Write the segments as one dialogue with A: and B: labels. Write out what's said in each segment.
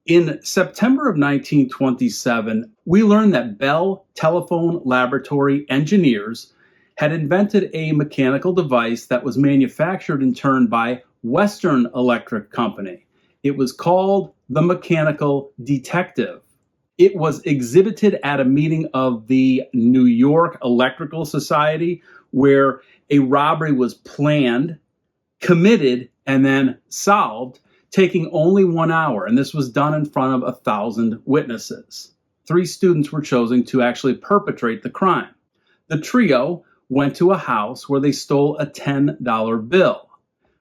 A: In September of 1927, we learned that Bell Telephone Laboratory engineers had invented a mechanical device that was manufactured in turn by Western Electric Company. It was called the mechanical detective. It was exhibited at a meeting of the New York Electrical Society, where a robbery was planned, committed, and then solved, taking only 1 hour. And this was done in front of 1,000 witnesses. 3 students were chosen to actually perpetrate the crime. The trio went to a house where they stole a $10 bill.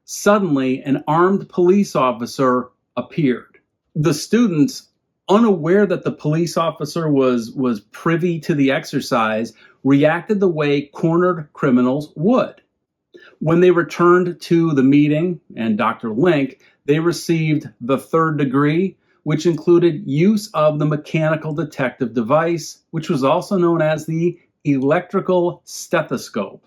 A: Suddenly, an armed police officer appeared. The students, unaware that the police officer was privy to the exercise, reacted the way cornered criminals would. When they returned to the meeting and Dr. Link, they received the 3rd degree, which included use of the mechanical detective device, which was also known as the electrical stethoscope.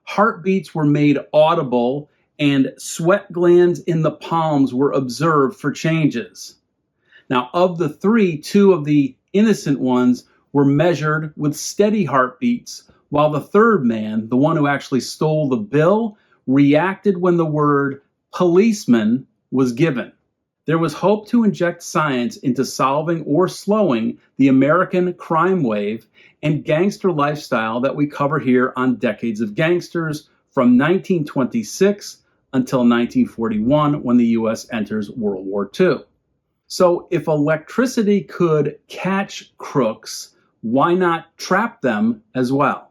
A: Heartbeats were made audible, and sweat glands in the palms were observed for changes. Now, of the 3, 2 of the innocent ones were measured with steady heartbeats, while the 3rd man, the one who actually stole the bill, reacted when the word policeman was given. There was hope to inject science into solving or slowing the American crime wave and gangster lifestyle that we cover here on Decades of Gangsters from 1926 until 1941, when the U.S. enters World War II. So if electricity could catch crooks, why not trap them as well?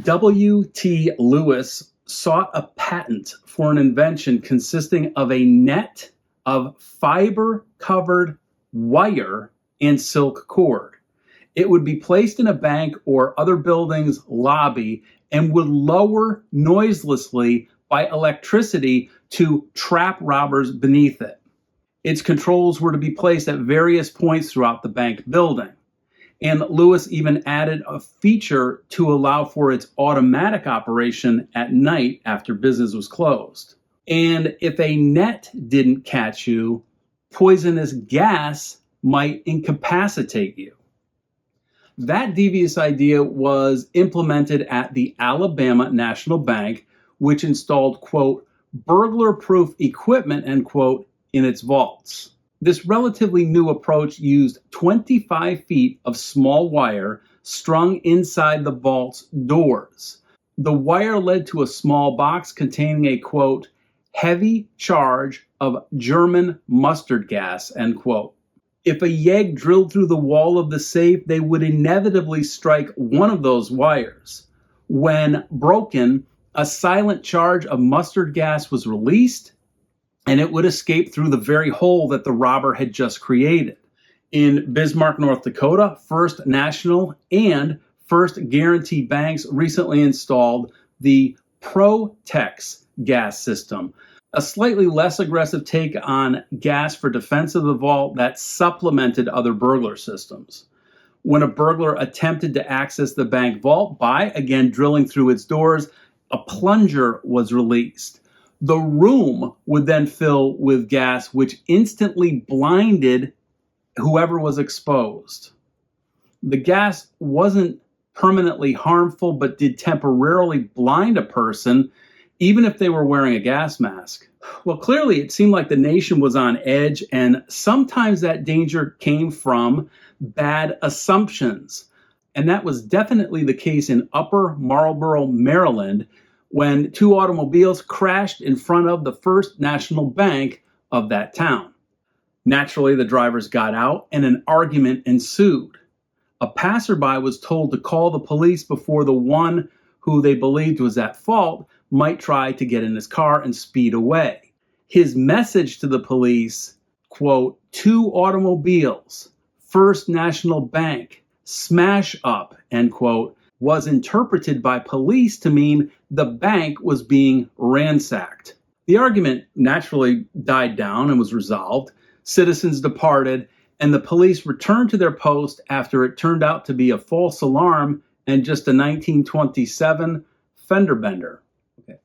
A: W.T. Lewis sought a patent for an invention consisting of a net of fiber-covered wire and silk cord. It would be placed in a bank or other building's lobby and would lower noiselessly by electricity to trap robbers beneath it. Its controls were to be placed at various points throughout the bank building. And Lewis even added a feature to allow for its automatic operation at night after business was closed. And if a net didn't catch you, poisonous gas might incapacitate you. That devious idea was implemented at the Alabama National Bank, which installed, quote, burglar-proof equipment, end quote, in its vaults. This relatively new approach used 25 feet of small wire strung inside the vault's doors. The wire led to a small box containing a, quote, heavy charge of German mustard gas, end quote. If a yegg drilled through the wall of the safe, they would inevitably strike one of those wires. When broken, a silent charge of mustard gas was released, and it would escape through the very hole that the robber had just created. In Bismarck, North Dakota, First National and First Guarantee Banks recently installed the Protex gas system, a slightly less aggressive take on gas for defense of the vault that supplemented other burglar systems. When a burglar attempted to access the bank vault by, again, drilling through its doors, a plunger was released. The room would then fill with gas, which instantly blinded whoever was exposed. The gas wasn't permanently harmful, but did temporarily blind a person, even if they were wearing a gas mask. Well, clearly it seemed like the nation was on edge, and sometimes that danger came from bad assumptions. And that was definitely the case in Upper Marlboro, Maryland, when 2 automobiles crashed in front of the First National Bank of that town. Naturally, the drivers got out and an argument ensued. A passerby was told to call the police before the one who they believed was at fault might try to get in his car and speed away. His message to the police, quote, 2 automobiles, First National Bank, smash up, end quote, was interpreted by police to mean the bank was being ransacked. The argument naturally died down and was resolved. Citizens departed, and the police returned to their post after it turned out to be a false alarm and just a 1927 fender bender. Okay.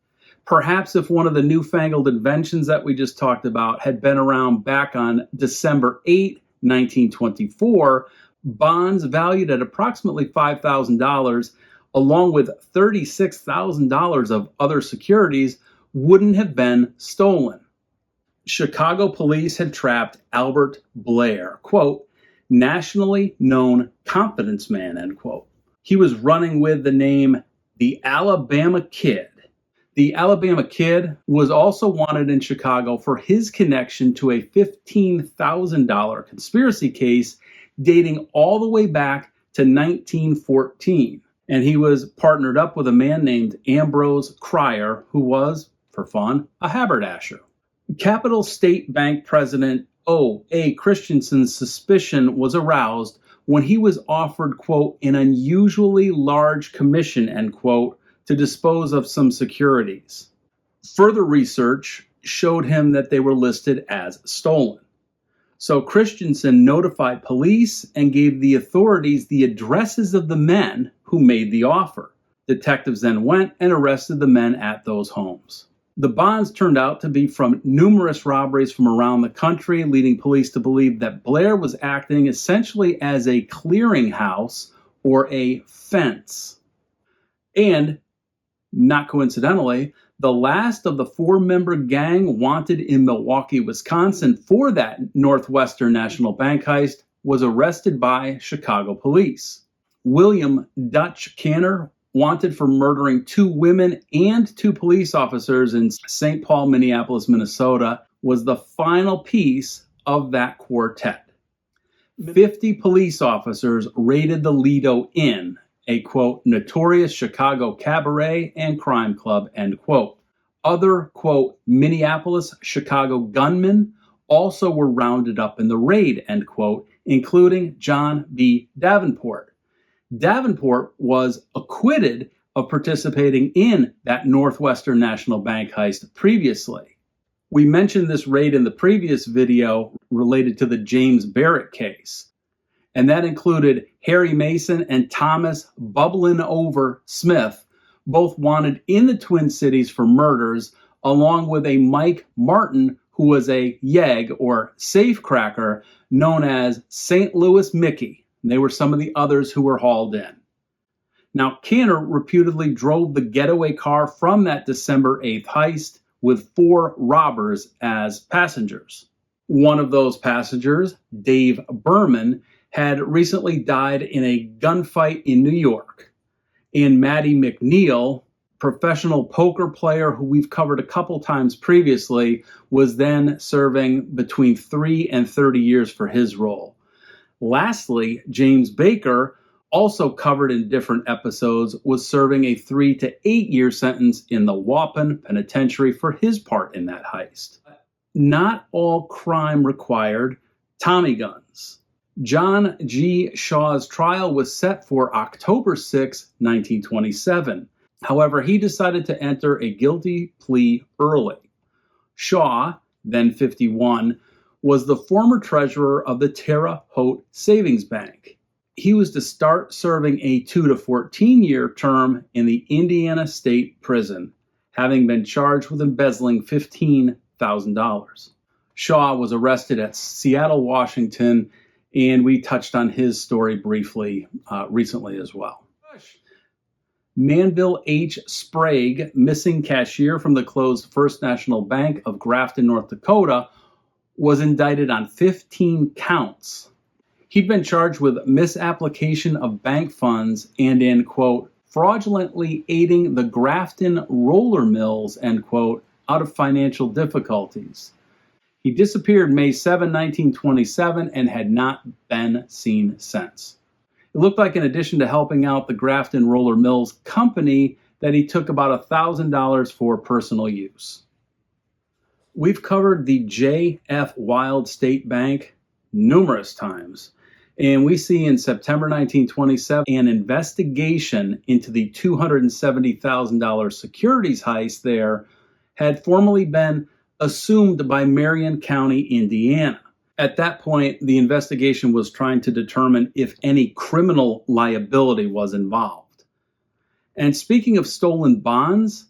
A: Perhaps if one of the newfangled inventions that we just talked about had been around back on December 8, 1924, bonds valued at approximately $5,000, along with $36,000 of other securities, wouldn't have been stolen. Chicago police had trapped Albert Blair, quote, nationally known confidence man, end quote. He was running with the name the Alabama Kid. The Alabama Kid was also wanted in Chicago for his connection to a $15,000 conspiracy case dating all the way back to 1914. And he was partnered up with a man named Ambrose Cryer, who was, for fun, a haberdasher. Capital State Bank President O.A. Christensen's suspicion was aroused when he was offered, quote, an unusually large commission, end quote, to dispose of some securities. Further research showed him that they were listed as stolen. So Christensen notified police and gave the authorities the addresses of the men who made the offer. Detectives then went and arrested the men at those homes. The bonds turned out to be from numerous robberies from around the country, leading police to believe that Blair was acting essentially as a clearinghouse or a fence. And, not coincidentally, the last of the 4-member gang wanted in Milwaukee, Wisconsin for that Northwestern National Bank heist was arrested by Chicago police. William Dutch Canner, wanted for murdering 2 women and 2 police officers in St. Paul, Minneapolis, Minnesota, was the final piece of that quartet. 50 police officers raided the Lido Inn, a, quote, notorious Chicago cabaret and crime club, end quote. Other, quote, Minneapolis, Chicago gunmen also were rounded up in the raid, end quote, including John B. Davenport. Davenport was acquitted of participating in that Northwestern National Bank heist previously. We mentioned this raid in the previous video related to the James Barrett case, and that included Harry Mason and Thomas Bubblin' Over Smith, both wanted in the Twin Cities for murders, along with a Mike Martin, who was a YEG or safecracker known as St. Louis Mickey. They were some of the others who were hauled in. Now, Canner reputedly drove the getaway car from that December 8th heist with 4 robbers as passengers. One of those passengers, Dave Berman, had recently died in a gunfight in New York. And Matty McNeil, professional poker player who we've covered a couple times previously, was then serving between 3 and 30 years for his role. Lastly, James Baker, also covered in different episodes, was serving a 3 to 8 year sentence in the Waupun Penitentiary for his part in that heist. Not all crime required Tommy guns. John G. Shaw's trial was set for October 6, 1927. However, he decided to enter a guilty plea early. Shaw, then 51, was the former treasurer of the Terre Haute Savings Bank. He was to start serving a 2 to 14 year term in the Indiana State Prison, having been charged with embezzling $15,000. Shaw was arrested at Seattle, Washington, and we touched on his story briefly recently as well. Manville H. Sprague, missing cashier from the closed First National Bank of Grafton, North Dakota, was indicted on 15 counts. He'd been charged with misapplication of bank funds and in, quote, fraudulently aiding the Grafton roller mills, end quote, out of financial difficulties. He disappeared May 7, 1927, and had not been seen since. It looked like in addition to helping out the Grafton Roller Mills Company, that he took about $1,000 for personal use. We've covered the J.F. Wild State Bank numerous times, and we see in September 1927 an investigation into the $270,000 securities heist there had formally been assumed by Marion County, Indiana. At that point, the investigation was trying to determine if any criminal liability was involved. And speaking of stolen bonds,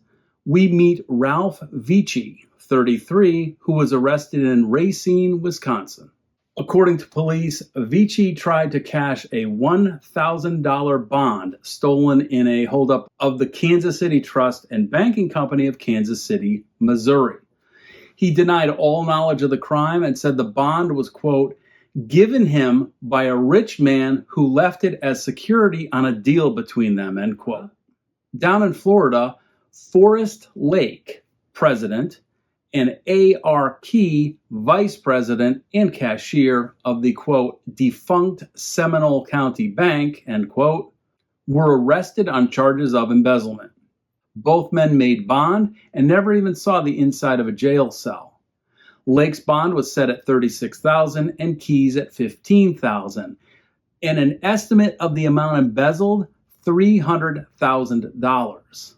A: we meet Ralph Vici, 33, who was arrested in Racine, Wisconsin. According to police, Vici tried to cash a $1,000 bond stolen in a holdup of the Kansas City Trust and Banking Company of Kansas City, Missouri. He denied all knowledge of the crime and said the bond was, quote, given him by a rich man who left it as security on a deal between them, end quote. Down in Florida, Forrest Lake, president, and A.R. Key, vice president and cashier of the, quote, defunct Seminole County Bank, end quote, were arrested on charges of embezzlement. Both men made bond and never even saw the inside of a jail cell. Lake's bond was set at $36,000 and Key's at $15,000, and an estimate of the amount embezzled, $300,000.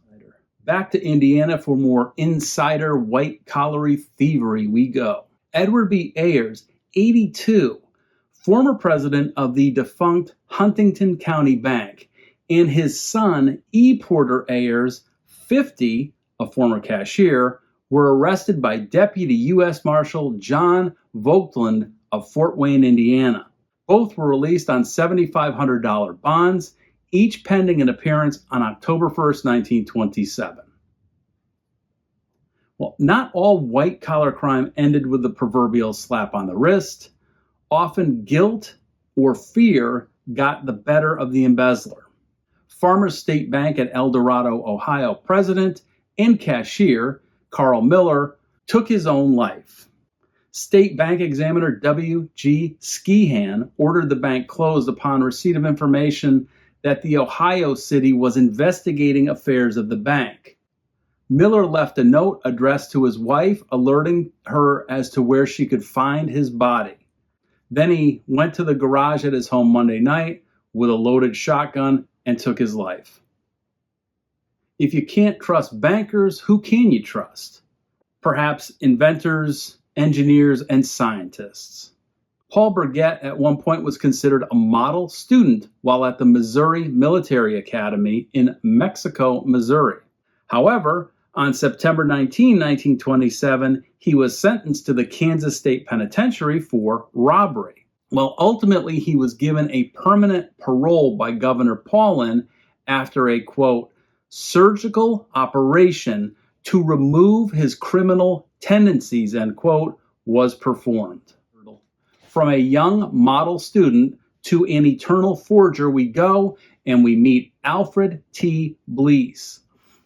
A: Back to Indiana for more insider white-collar thievery we go. Edward B. Ayers, 82, former president of the defunct Huntington County Bank, and his son, E. Porter Ayers, 50, a former cashier, were arrested by Deputy U.S. Marshal John Vogtland of Fort Wayne, Indiana. Both were released on $7,500 bonds, each pending an appearance on October 1st, 1927. Well, not all white-collar crime ended with the proverbial slap on the wrist. Often guilt or fear got the better of the embezzler. Farmers State Bank at El Dorado, Ohio president and cashier Carl Miller took his own life. State Bank Examiner W.G. Skehan ordered the bank closed upon receipt of information that the Ohio city was investigating affairs of the bank. Miller left a note addressed to his wife, alerting her as to where she could find his body. Then he went to the garage at his home Monday night with a loaded shotgun and took his life. If you can't trust bankers, who can you trust? Perhaps inventors, engineers, and scientists. Paul Burgett at one point was considered a model student while at the Missouri Military Academy in Mexico, Missouri. However, on September 19, 1927, he was sentenced to the Kansas State Penitentiary for robbery. Well, ultimately, he was given a permanent parole by Governor Paulin after a, quote, surgical operation to remove his criminal tendencies, end quote, was performed. From a young model student to an eternal forger we go, and we meet Alfred T. Blease.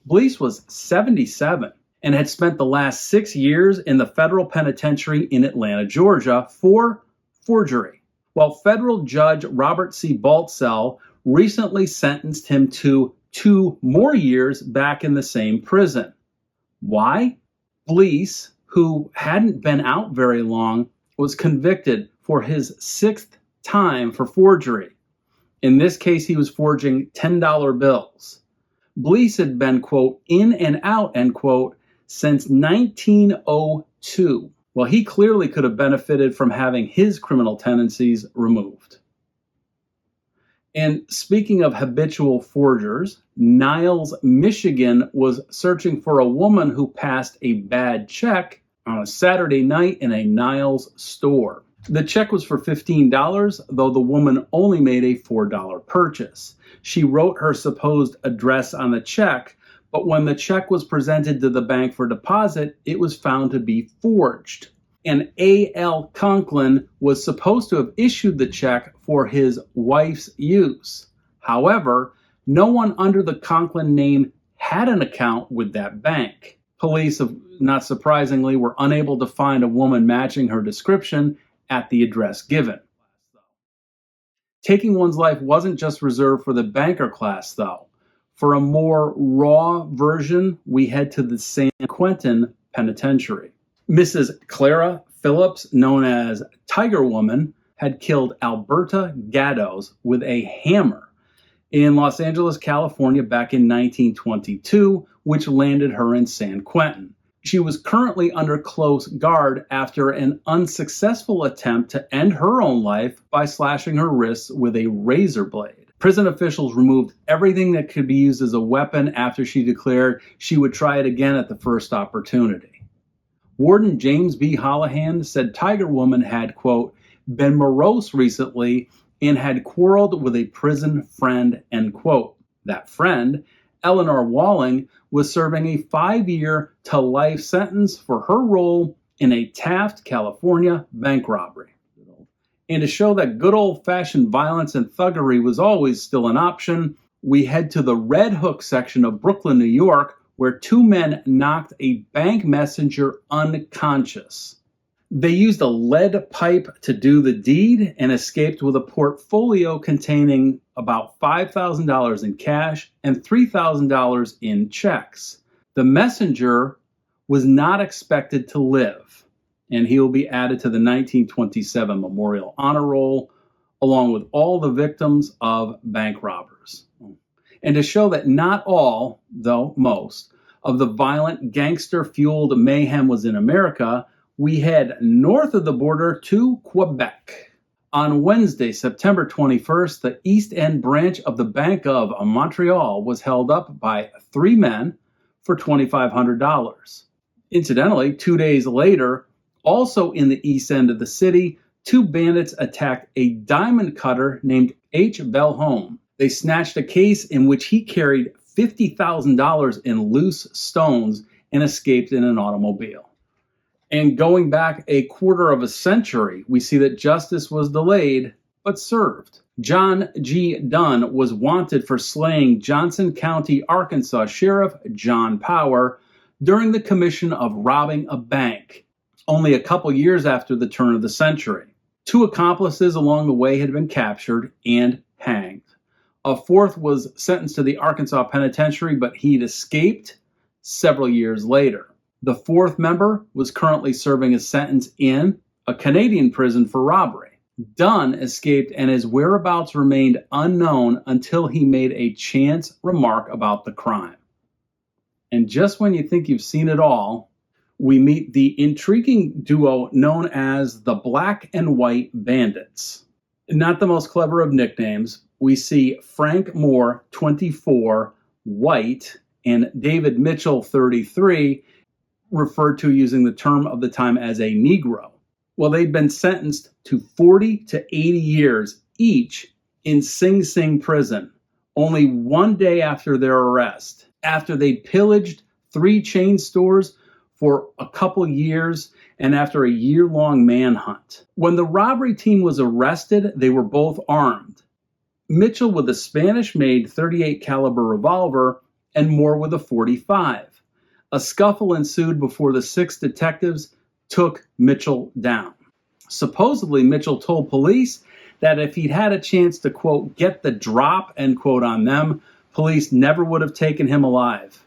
A: Blease was 77 and had spent the last 6 years in the federal penitentiary in Atlanta, Georgia for forgery. While federal judge Robert C. Baltzell recently sentenced him to 2 more years back in the same prison. Why? Blease, who hadn't been out very long, was convicted for his 6th time for forgery. In this case, he was forging $10 bills. Blease had been, quote, in and out, end quote, since 1902. Well, he clearly could have benefited from having his criminal tendencies removed. And speaking of habitual forgers, Niles, Michigan was searching for a woman who passed a bad check on a Saturday night in a Niles store. The check was for $15, though the woman only made a $4 purchase. She wrote her supposed address on the check, but when the check was presented to the bank for deposit, it was found to be forged. And A.L. Conklin was supposed to have issued the check for his wife's use. However, no one under the Conklin name had an account with that bank. Police, not surprisingly, were unable to find a woman matching her description at the address given. Taking one's life wasn't just reserved for the banker class, though. For a more raw version, we head to the San Quentin Penitentiary. Mrs. Clara Phillips, known as Tiger Woman, had killed Alberta Gados with a hammer in Los Angeles, California back in 1922, which landed her in San Quentin. She was currently under close guard after an unsuccessful attempt to end her own life by slashing her wrists with a razor blade. Prison officials removed everything that could be used as a weapon after she declared she would try it again at the first opportunity. Warden James B. Holohan said Tiger Woman had, quote, been morose recently and had quarreled with a prison friend, end quote. That friend, Eleanor Walling, was serving a 5-year to life sentence for her role in a Taft, California bank robbery. And to show that good old-fashioned violence and thuggery was always still an option, we head to the Red Hook section of Brooklyn, New York, where 2 men knocked a bank messenger unconscious. They used a lead pipe to do the deed and escaped with a portfolio containing about $5,000 in cash and $3,000 in checks. The messenger was not expected to live, and he will be added to the 1927 Memorial Honor Roll, along with all the victims of bank robbers. And to show that not all, though most, of the violent gangster-fueled mayhem was in America, we head north of the border to Quebec. On Wednesday, September 21st, the East End branch of the Bank of Montreal was held up by 3 men for $2,500. Incidentally, 2 days later, also in the east end of the city, 2 bandits attacked a diamond cutter named H. Belholm. They snatched a case in which he carried $50,000 in loose stones and escaped in an automobile. And going back a quarter of a century, we see that justice was delayed, but served. John G. Dunn was wanted for slaying Johnson County, Arkansas Sheriff John Power during the commission of robbing a bank, only a couple years after the turn of the century. 2 accomplices along the way had been captured and hanged. A 4th was sentenced to the Arkansas Penitentiary, but he'd escaped several years later. The 4th member was currently serving a sentence in a Canadian prison for robbery. Dunn escaped and his whereabouts remained unknown until he made a chance remark about the crime. And just when you think you've seen it all, we meet the intriguing duo known as the Black and White Bandits. Not the most clever of nicknames, we see Frank Moore, 24, white, and David Mitchell, 33, referred to using the term of the time as a Negro. Well, they'd been sentenced to 40 to 80 years each in Sing Sing prison, only 1 day after their arrest, after they'd pillaged 3 chain stores for a couple years and after a year-long manhunt. When the robbery team was arrested, they were both armed. Mitchell with a Spanish-made .38 caliber revolver and Moore with a .45. A scuffle ensued before the 6 detectives took Mitchell down. Supposedly, Mitchell told police that if he'd had a chance to, quote, get the drop, end quote, on them, police never would have taken him alive.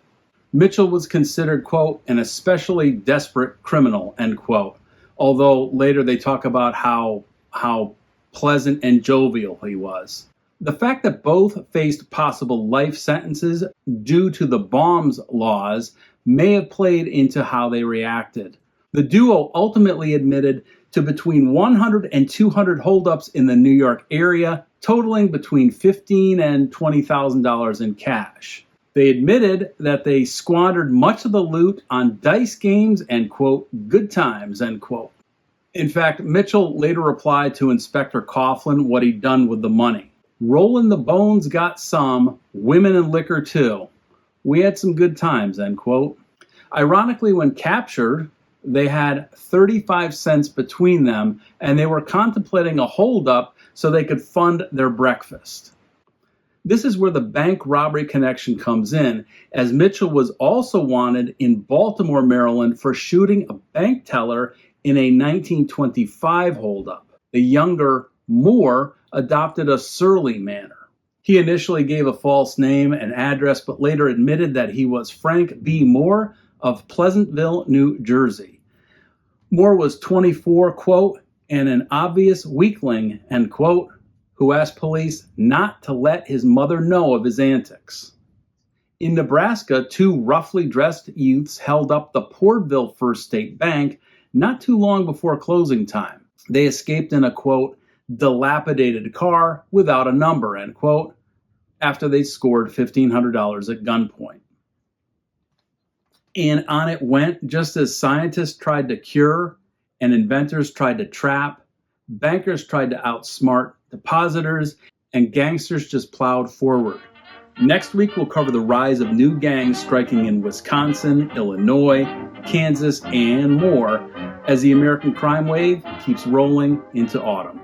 A: Mitchell was considered, quote, an especially desperate criminal, end quote, although later they talk about how pleasant and jovial he was. The fact that both faced possible life sentences due to the bombs laws may have played into how they reacted. The duo ultimately admitted to between 100 and 200 holdups in the New York area, totaling between $15,000 and $20,000 in cash. They admitted that they squandered much of the loot on dice games and, quote, good times, end quote. In fact, Mitchell later replied to Inspector Coughlin what he'd done with the money. Rollin' the bones got some, women and liquor too. We had some good times, end quote. Ironically, when captured, they had 35 cents between them, and they were contemplating a holdup so they could fund their breakfast. This is where the bank robbery connection comes in, as Mitchell was also wanted in Baltimore, Maryland for shooting a bank teller in a 1925 holdup. The younger Moore adopted a surly manner. He initially gave a false name and address, but later admitted that he was Frank B. Moore of Pleasantville, New Jersey. Moore was 24, quote, and an obvious weakling, end quote, who asked police not to let his mother know of his antics. In Nebraska, 2 roughly dressed youths held up the Portville First State Bank not too long before closing time. They escaped in a, quote, dilapidated car without a number, end quote. after they scored $1,500 at gunpoint. And on it went, just as scientists tried to cure and inventors tried to trap, bankers tried to outsmart depositors, and gangsters just plowed forward. Next week, we'll cover the rise of new gangs striking in Wisconsin, Illinois, Kansas, and more as the American crime wave keeps rolling into autumn.